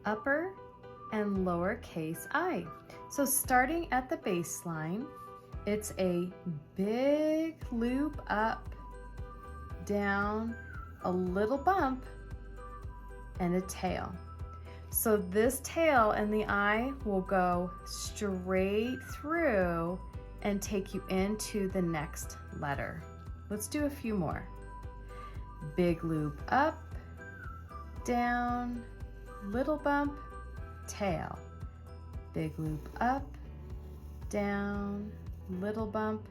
upper and lowercase I. So starting at the baseline, it's a big loop up, down, a little bump, and a tail. So this tail and the I will go straight through and take you into the next letter. Let's do a few more. Big loop up, down, little bump, tail. Big loop up, down, little bump,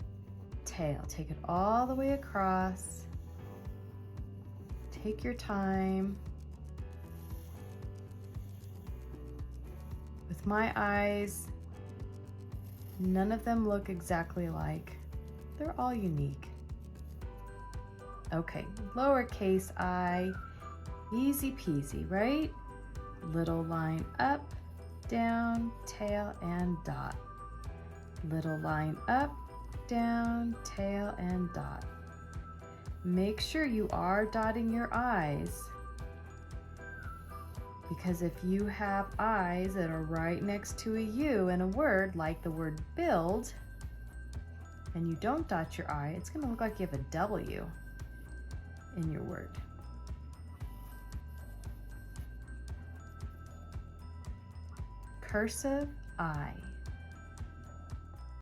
tail. Take it all the way across. Take your time. With my eyes, none of them look exactly alike. They're all unique. Okay, lowercase I, easy peasy, right? Little line up, down, tail, and dot. Little line up, down, tail, and dot. Make sure you are dotting your I's, because if you have I's that are right next to a U in a word, like the word build, and you don't dot your I, it's going to look like you have a W in your word. Cursive I.